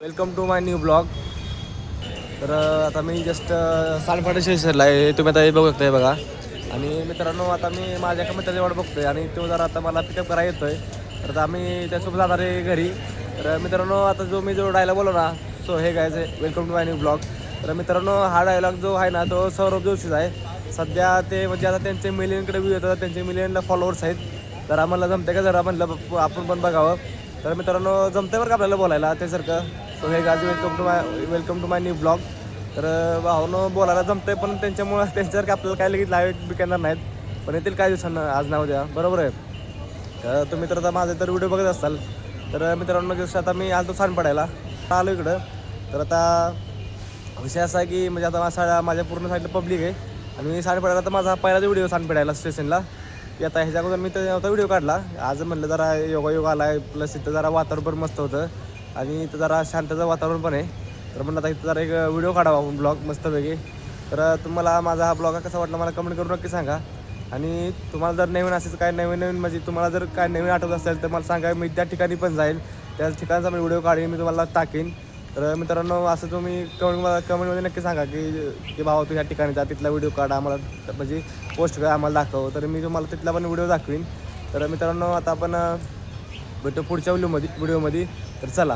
Welcome to my new blog. तर आता मी just सालपाडा स्टेशनला आहे. तुम्ही आता हे बघू शकताय बघा. आणि मित्रांनो आता मी माझ्या एका मित्राची वाट बघतोय आणि तो जरा आता मला पिकअप करायला येतोय. तर आता आम्ही त्यासोबत जाणार आहे घरी. तर मित्रांनो आता जो डायलॉग बोललो ना, सो हे गायचं welcome to my new blog. तर मित्रांनो हा डायलॉग जो आहे ना तो सौरभ जोशीचा आहे. सध्या ते म्हणजे आता त्यांचे मिलियनकडे व्ह्यू येतात, त्यांचे मिलियनला फॉलोअर्स आहेत. तर आम्हाला जमते का जरा म्हणलं आपण पण बघावं. तर मित्रांनो जमते बरं का आपल्याला बोलायला ते सारखं. सो हे गाज welcome to my new blog. तर भावनं बोलायला जमतंय पण त्यांच्यामुळं त्यांच्यासारखं आपल्याला काय लगेच लाईव्ह बिकणार नाहीत. पण येतील काय दिवसांना आज नाव द्या बरोबर आहे. तर तुम्ही तर आता माझे तर व्हिडिओ बघत असाल. तर मित्रांनो जसं आता मी आलो सानपाड्याला आलो इकडं. तर आता विषय असा आहे की म्हणजे आता माझ्या पूर्ण साईडला पब्लिक आहे. आणि मी सानपाड्याला तर माझा पहिलाच व्हिडिओ सानपाड्याला स्टेशनला की आता ह्याच्या अगोदर मी तर व्हिडिओ काढला. आज म्हणलं जरा योगा आला आहे, प्लस इथं जरा वातावरण पण मस्त होतं आणि इथं जरा शांतचं वातावरण पण आहे. तर म्हणलं आता इथं जरा एक व्हिडिओ काढावा आपण ब्लॉग मस्तपैकी. तर तुम्हाला माझा हा ब्लॉग कसा वाटला मला कमेंट करून नक्की सांगा. आणि तुम्हाला जर नवीन असेल काय नवीन म्हणजे तुम्हाला जर काय नवीन आठवत असेल तर मला सांगा. मी त्या ठिकाणी पण जाईल, त्या ठिकाणचा मी व्हिडिओ काढीन, मी तुम्हाला टाकेन. तर मित्रांनो असं तुम्ही कमेंटमध्ये नक्की सांगा की भावा तू ह्या ठिकाणी जा, तिथला व्हिडिओ काढा आम्हाला म्हणजे पोस्ट करा आम्हाला दाखव. तर मी तुम्हाला तिथला पण व्हिडिओ दाखवीन. तर मित्रांनो आता आपण भेटू पुढच्या व्हिडिओमध्ये. तर चला.